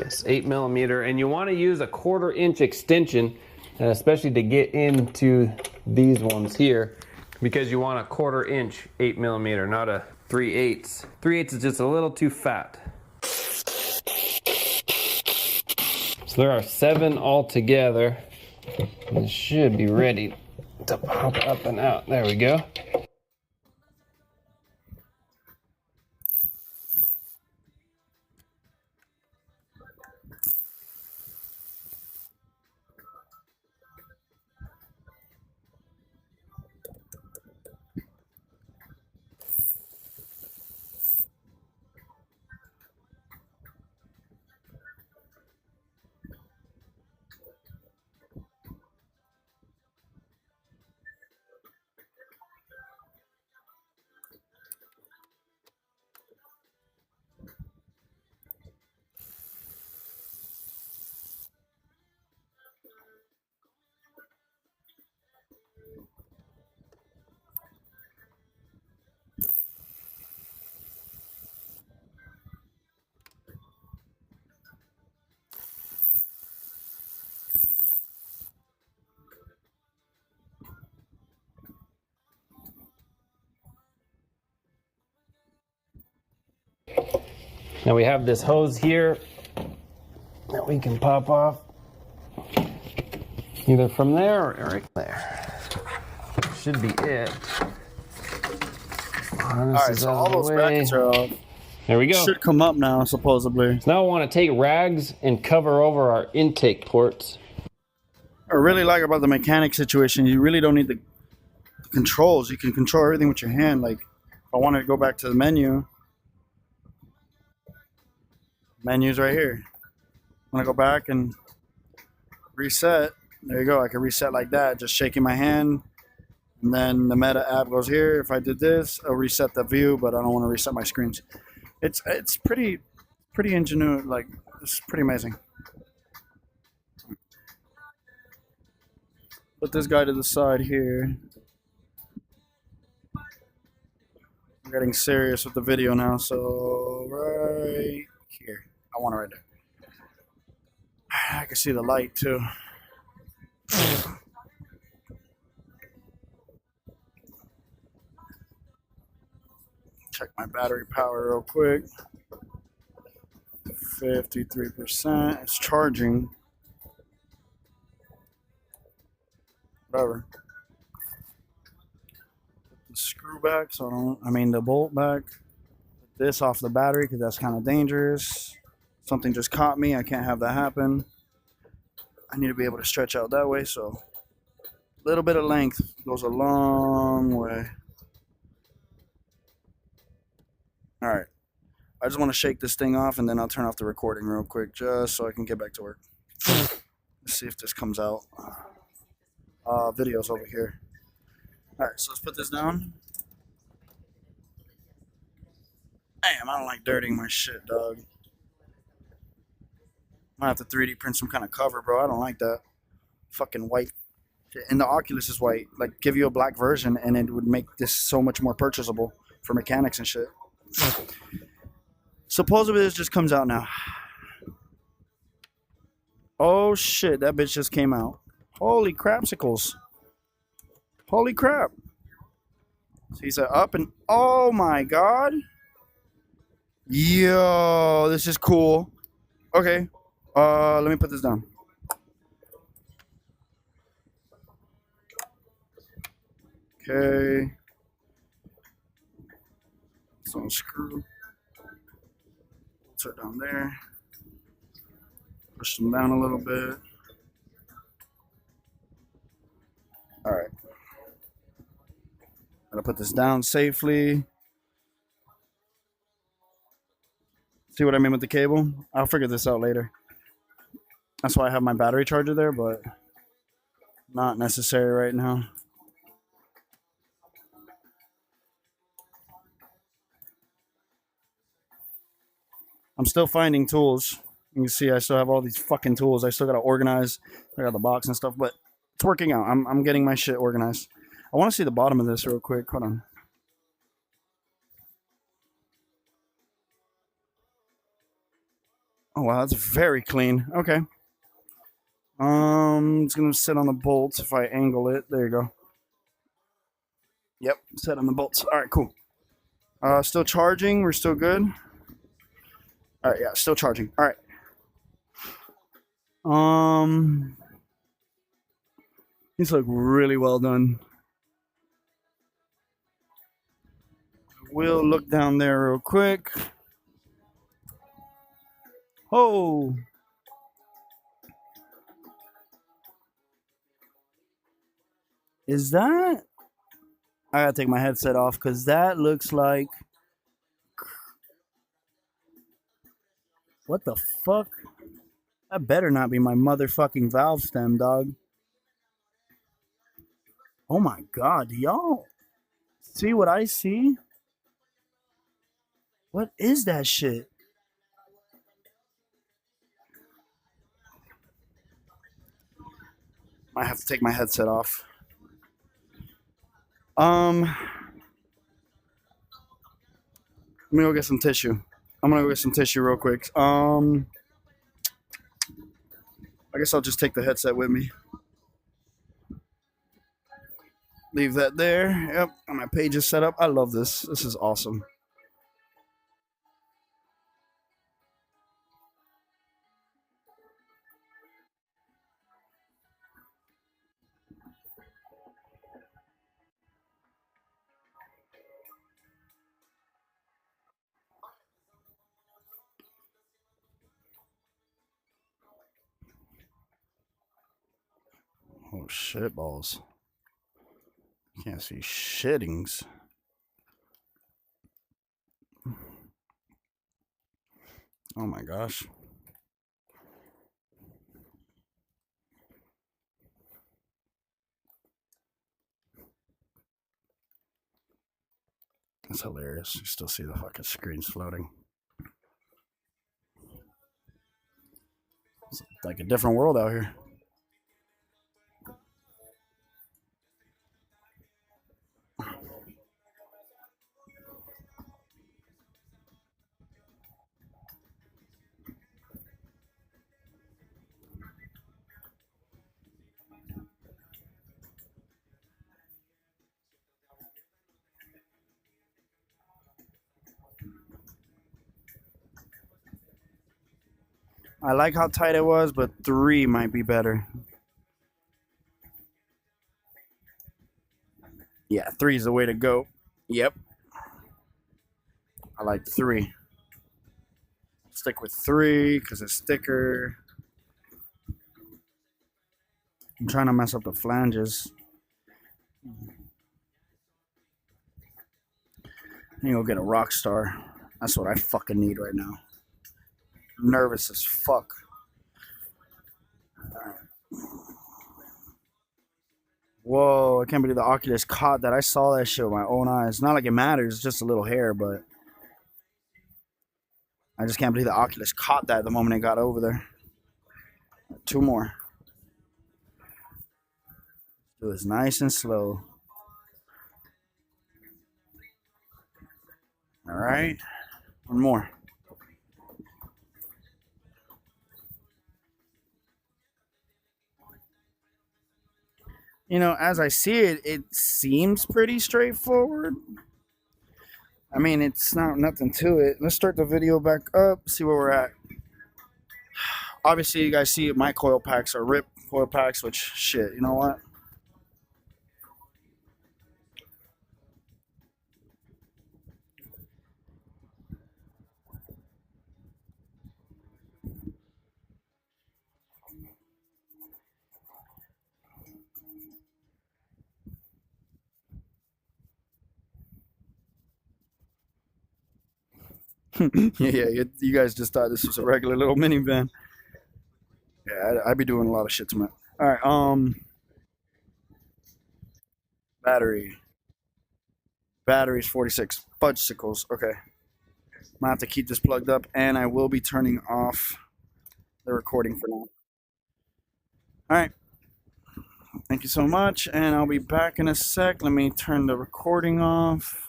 Yes, 8mm, and you want to use a 1/4 inch extension, especially to get into these ones here, because you want a 1/4 inch 8mm, not a 3/8. 3/8 is just a little too fat. So there are 7 altogether. This should be ready to pop up and out. There we go. Now we have this hose here that we can pop off either from there or right there. Should be it. Alright, so all those brackets are off. There we go. Should come up now, supposedly. So now I want to take rags and cover over our intake ports. I really like about the mechanic situation, you really don't need the controls. You can control everything with your hand. Like, if I wanted to go back to the menu, menu's right here. I'm gonna go back and reset. There you go. I can reset like that, just shaking my hand. And then the meta app goes here. If I did this, I'll reset the view, but I don't want to reset my screens. It's pretty ingenuous. Like, it's pretty amazing. Put this guy to the side here. I'm getting serious with the video now, so right here. I want it right there. I can see the light too. Check my battery power real quick. 53%. It's charging. Whatever. Put the screw back, the bolt back. Put this off the battery because that's kind of dangerous. Something just caught me. I can't have that happen. I need to be able to stretch out that way, so a little bit of length goes a long way. All right. I just want to shake this thing off, and then I'll turn off the recording real quick just so I can get back to work. Let's see if this comes out. Video's over here. All right, so let's put this down. Damn, I don't like dirtying my shit, dog. I have to 3D print some kind of cover, bro. I don't like that. Fucking white. And the Oculus is white. Like, give you a black version, and it would make this so much more purchasable for mechanics and shit. Supposedly this just comes out now. Oh shit, that bitch just came out. Holy crapsicles. Holy crap. So he said up and oh my god. Yo, this is cool. Okay. Let me put this down. Okay. So unscrew. Put it down there. Push them down a little bit. All right. Gotta put this down safely. See what I mean with the cable? I'll figure this out later. That's why I have my battery charger there, but not necessary right now. I'm still finding tools. You can see I still have all these fucking tools. I still gotta organize. I got the box and stuff, but it's working out. I'm getting my shit organized. I want to see the bottom of this real quick. Hold on. Oh wow, that's very clean. Okay. It's gonna sit on the bolts if I angle it. There you go. Yep, set on the bolts. All right, cool. Still charging. We're still good. All right, yeah, still charging. All right. These look really well done. We'll look down there real quick. Oh, is that? I gotta take my headset off because that looks like. What the fuck? That better not be my motherfucking valve stem, dog. Oh my god, do y'all see what I see? What is that shit? I have to take my headset off. Let me go get some tissue. I'm gonna go get some tissue real quick. I guess I'll just take the headset with me. Leave that there. Yep, and my page is set up. I love this. This is awesome. Oh shit balls. Can't see shittings. Oh my gosh. That's hilarious. You still see the fucking screens floating. It's like a different world out here. I like how tight it was, but 3 might be better. Yeah, 3 is the way to go. Yep. I like 3. Stick with 3 because it's thicker. I'm trying to mess up the flanges. I need to go get a rock star. That's what I fucking need right now. I'm nervous as fuck. Whoa, I can't believe the Oculus caught that. I saw that shit with my own eyes. Not like it matters, it's just a little hair, but I just can't believe the Oculus caught that the moment it got over there. 2 more. Do this nice and slow. All right, 1 more. You know, as I see it, it seems pretty straightforward. I mean, it's not nothing to it. Let's start the video back up, see where we're at. Obviously, you guys see my coil packs are RIP coil packs, which, shit, you know what? Yeah, you guys just thought this was a regular little minivan. Yeah, I'd be doing a lot of shit to my. All right, battery. Battery's 46. Fudgesicles. Okay. I'm gonna have to keep this plugged up, and I will be turning off the recording for now. All right. Thank you so much, and I'll be back in a sec. Let me turn the recording off.